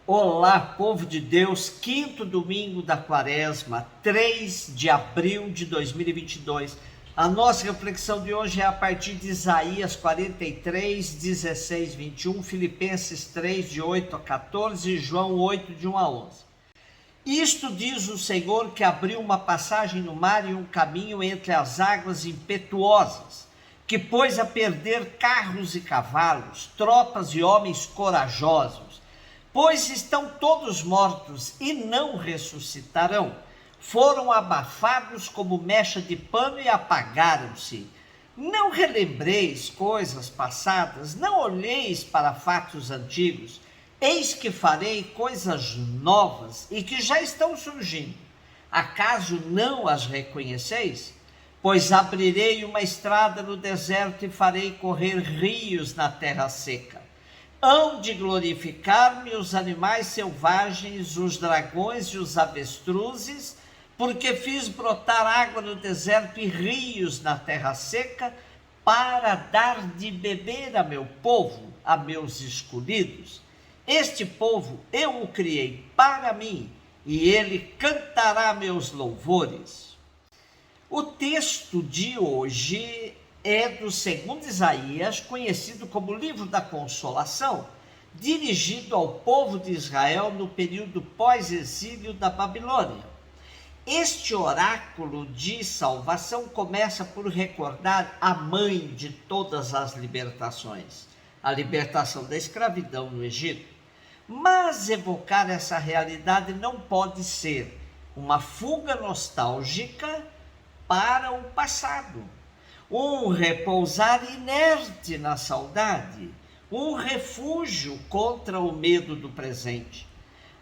Olá, povo de Deus, quinto domingo da quaresma, 3 de abril de 2022. A nossa reflexão de hoje é a partir de Isaías 43, 16, 21, Filipenses 3, de 8 a 14 e João 8, de 1 a 11. Isto diz o Senhor que abriu uma passagem no mar e um caminho entre as águas impetuosas, que pôs a perder carros e cavalos, tropas e homens corajosos, pois estão todos mortos e não ressuscitarão. Foram abafados como mecha de pano e apagaram-se. Não relembreis coisas passadas, não olheis para fatos antigos. Eis que farei coisas novas e que já estão surgindo. Acaso não as reconheceis? Pois abrirei uma estrada no deserto e farei correr rios na terra seca. Hão de glorificar-me os animais selvagens, os dragões e os avestruzes, porque fiz brotar água no deserto e rios na terra seca, para dar de beber a meu povo, a meus escolhidos. Este povo eu o criei para mim, e ele cantará meus louvores. O texto de hoje é do segundo Isaías, conhecido como Livro da Consolação, dirigido ao povo de Israel no período pós-exílio da Babilônia. Este oráculo de salvação começa por recordar a mãe de todas as libertações, a libertação da escravidão no Egito. Mas evocar essa realidade não pode ser uma fuga nostálgica para o passado, um repousar inerte na saudade, um refúgio contra o medo do presente.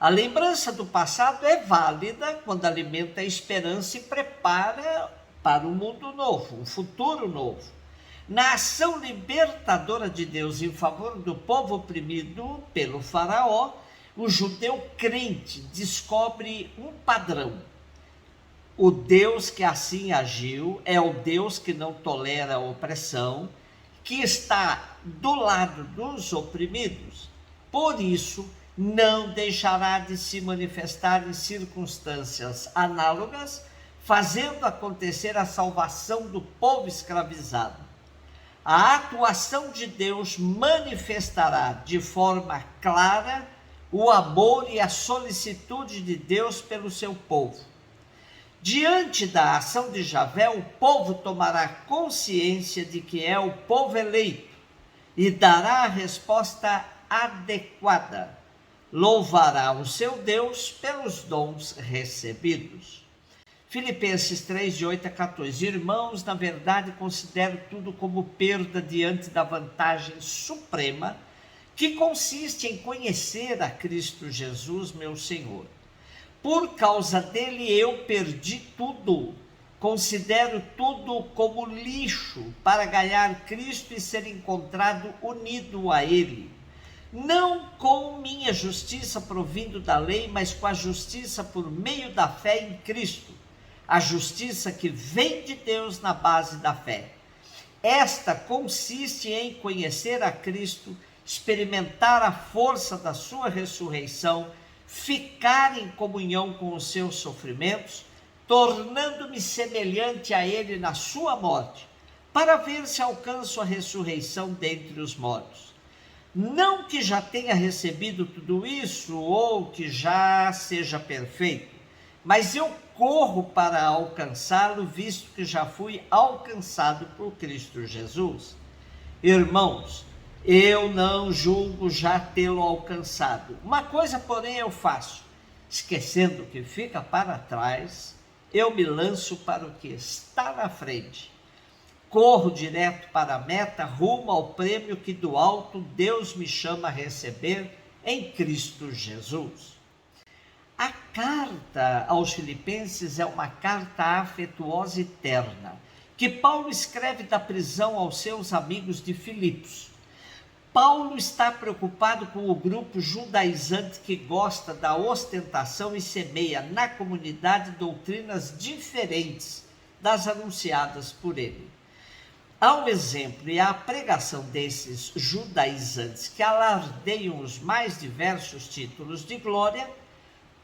A lembrança do passado é válida quando alimenta a esperança e prepara para um mundo novo, um futuro novo. Na ação libertadora de Deus em favor do povo oprimido pelo faraó, o judeu crente descobre um padrão. O Deus que assim agiu é o Deus que não tolera a opressão, que está do lado dos oprimidos. Por isso, não deixará de se manifestar em circunstâncias análogas, fazendo acontecer a salvação do povo escravizado. A atuação de Deus manifestará de forma clara o amor e a solicitude de Deus pelo seu povo. Diante da ação de Javé, o povo tomará consciência de que é o povo eleito e dará a resposta adequada. Louvará o seu Deus pelos dons recebidos. Filipenses 3, de 8 a 14. Irmãos, na verdade, considero tudo como perda diante da vantagem suprema que consiste em conhecer a Cristo Jesus, meu Senhor. Por causa dele eu perdi tudo, considero tudo como lixo para ganhar Cristo e ser encontrado unido a ele. Não com minha justiça provindo da lei, mas com a justiça por meio da fé em Cristo, a justiça que vem de Deus na base da fé. Esta consiste em conhecer a Cristo, experimentar a força da sua ressurreição, ficar em comunhão com os seus sofrimentos, tornando-me semelhante a ele na sua morte, para ver se alcanço a ressurreição dentre os mortos. Não que já tenha recebido tudo isso, ou que já seja perfeito, mas eu corro para alcançá-lo, visto que já fui alcançado por Cristo Jesus. Irmãos, eu não julgo já tê-lo alcançado. Uma coisa, porém, eu faço, esquecendo o que fica para trás, eu me lanço para o que está na frente. Corro direto para a meta, rumo ao prêmio que do alto Deus me chama a receber em Cristo Jesus. A carta aos Filipenses é uma carta afetuosa e terna, que Paulo escreve da prisão aos seus amigos de Filipos. Paulo está preocupado com o grupo judaizante que gosta da ostentação e semeia na comunidade doutrinas diferentes das anunciadas por ele. Ao exemplo e à pregação desses judaizantes que alardeiam os mais diversos títulos de glória,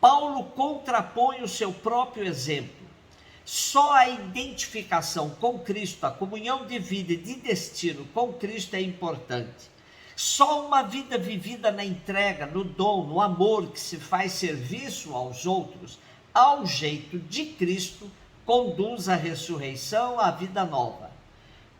Paulo contrapõe o seu próprio exemplo. Só a identificação com Cristo, a comunhão de vida e de destino com Cristo é importante. Só uma vida vivida na entrega, no dom, no amor que se faz serviço aos outros, ao jeito de Cristo, conduz à ressurreição, à vida nova.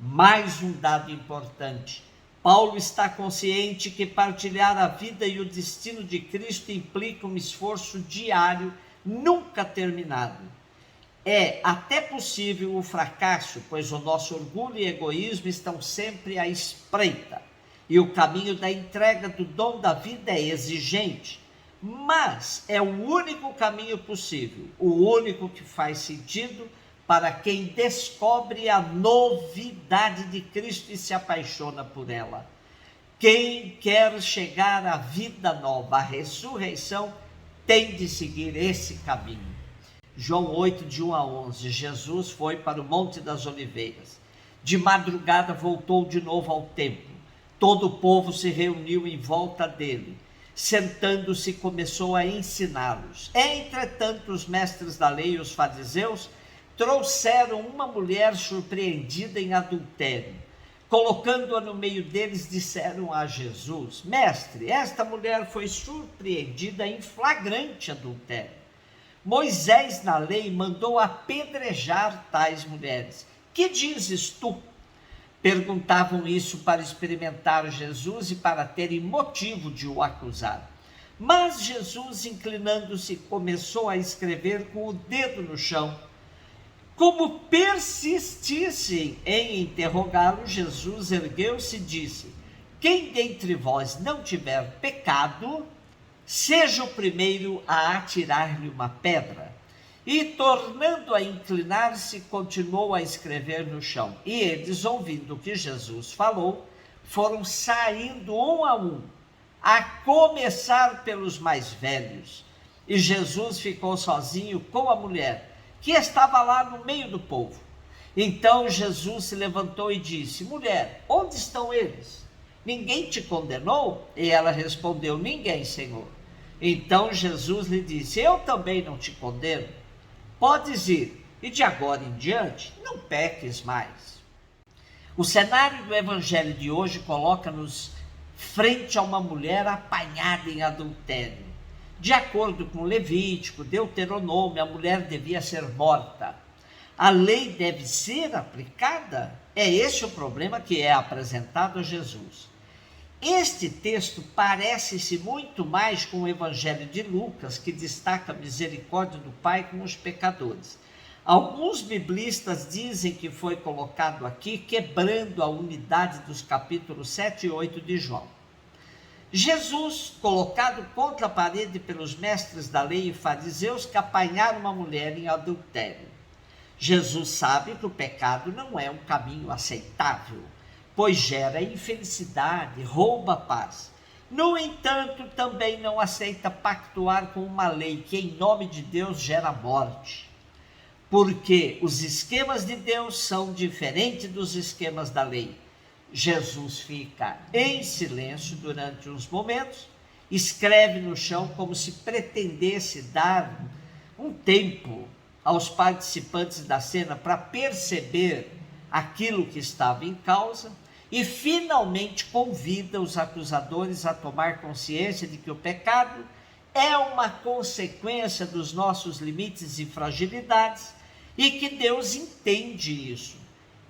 Mais um dado importante. Paulo está consciente que partilhar a vida e o destino de Cristo implica um esforço diário, nunca terminado. É até possível o fracasso, pois o nosso orgulho e egoísmo estão sempre à espreita. E o caminho da entrega do dom da vida é exigente, mas é o único caminho possível, o único que faz sentido para quem descobre a novidade de Cristo e se apaixona por ela. Quem quer chegar à vida nova, à ressurreição, tem de seguir esse caminho. João 8, de 1 a 11, Jesus foi para o Monte das Oliveiras. De madrugada voltou de novo ao templo. Todo o povo se reuniu em volta dele. Sentando-se, começou a ensiná-los. Entretanto, os mestres da lei e os fariseus trouxeram uma mulher surpreendida em adultério. Colocando-a no meio deles, disseram a Jesus: Mestre, esta mulher foi surpreendida em flagrante adultério. Moisés, na lei, mandou apedrejar tais mulheres. Que dizes tu? Perguntavam isso para experimentar Jesus e para terem motivo de o acusar. Mas Jesus, inclinando-se, começou a escrever com o dedo no chão. Como persistissem em interrogá-lo, Jesus ergueu-se e disse: Quem dentre vós não tiver pecado, seja o primeiro a atirar-lhe uma pedra. E, tornando a inclinar-se, continuou a escrever no chão. E eles, ouvindo o que Jesus falou, foram saindo um, a começar pelos mais velhos. E Jesus ficou sozinho com a mulher, que estava lá no meio do povo. Então Jesus se levantou e disse: Mulher, onde estão eles? Ninguém te condenou? E ela respondeu: Ninguém, Senhor. Então Jesus lhe disse: Eu também não te condeno. Podes ir, e de agora em diante não peques mais. O cenário do evangelho de hoje coloca-nos frente a uma mulher apanhada em adultério. De acordo com Levítico, Deuteronômio, a mulher devia ser morta. A lei deve ser aplicada? É esse o problema que é apresentado a Jesus. Este texto parece-se muito mais com o Evangelho de Lucas, que destaca a misericórdia do Pai com os pecadores. Alguns biblistas dizem que foi colocado aqui, quebrando a unidade dos capítulos 7 e 8 de João. Jesus, colocado contra a parede pelos mestres da lei e fariseus que apanharam uma mulher em adultério. Jesus sabe que o pecado não é um caminho aceitável, pois gera infelicidade, rouba a paz. No entanto, também não aceita pactuar com uma lei que, em nome de Deus, gera morte. Porque os esquemas de Deus são diferentes dos esquemas da lei. Jesus fica em silêncio durante uns momentos, escreve no chão como se pretendesse dar um tempo aos participantes da cena para perceber aquilo que estava em causa, e finalmente convida os acusadores a tomar consciência de que o pecado é uma consequência dos nossos limites e fragilidades e que Deus entende isso.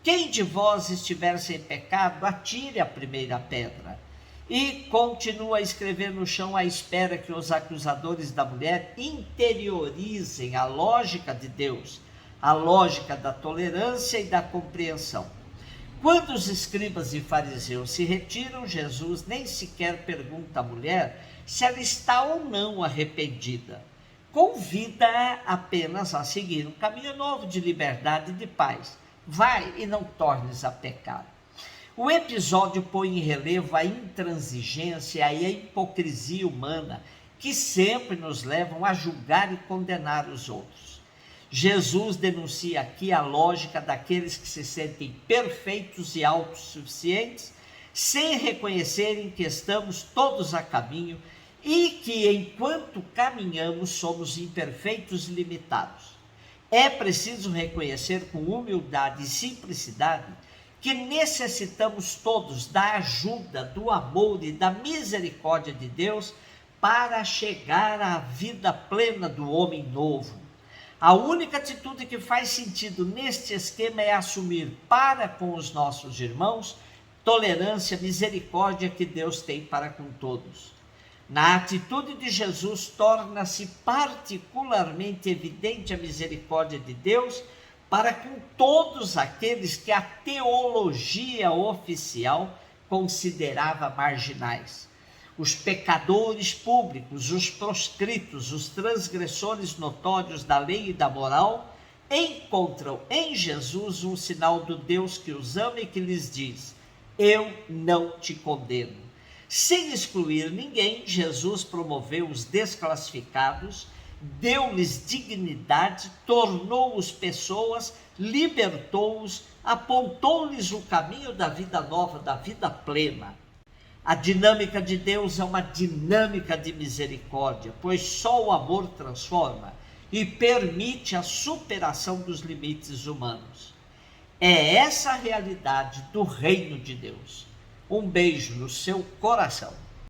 Quem de vós estiver sem pecado, atire a primeira pedra. E continua a escrever no chão à espera que os acusadores da mulher interiorizem a lógica de Deus, a lógica da tolerância e da compreensão. Quando os escribas e fariseus se retiram, Jesus nem sequer pergunta à mulher se ela está ou não arrependida. Convida-a apenas a seguir um caminho novo de liberdade e de paz. Vai e não tornes a pecar. O episódio põe em relevo a intransigência e a hipocrisia humana que sempre nos levam a julgar e condenar os outros. Jesus denuncia aqui a lógica daqueles que se sentem perfeitos e autossuficientes, sem reconhecerem que estamos todos a caminho e que, enquanto caminhamos, somos imperfeitos e limitados. É preciso reconhecer com humildade e simplicidade que necessitamos todos da ajuda, do amor e da misericórdia de Deus para chegar à vida plena do homem novo. A única atitude que faz sentido neste esquema é assumir para com os nossos irmãos tolerância, misericórdia que Deus tem para com todos. Na atitude de Jesus torna-se particularmente evidente a misericórdia de Deus para com todos aqueles que a teologia oficial considerava marginais. Os pecadores públicos, os proscritos, os transgressores notórios da lei e da moral, encontram em Jesus um sinal do Deus que os ama e que lhes diz: eu não te condeno. Sem excluir ninguém, Jesus promoveu os desclassificados, deu-lhes dignidade, tornou-os pessoas, libertou-os, apontou-lhes o caminho da vida nova, da vida plena. A dinâmica de Deus é uma dinâmica de misericórdia, pois só o amor transforma e permite a superação dos limites humanos. É essa a realidade do reino de Deus. Um beijo no seu coração.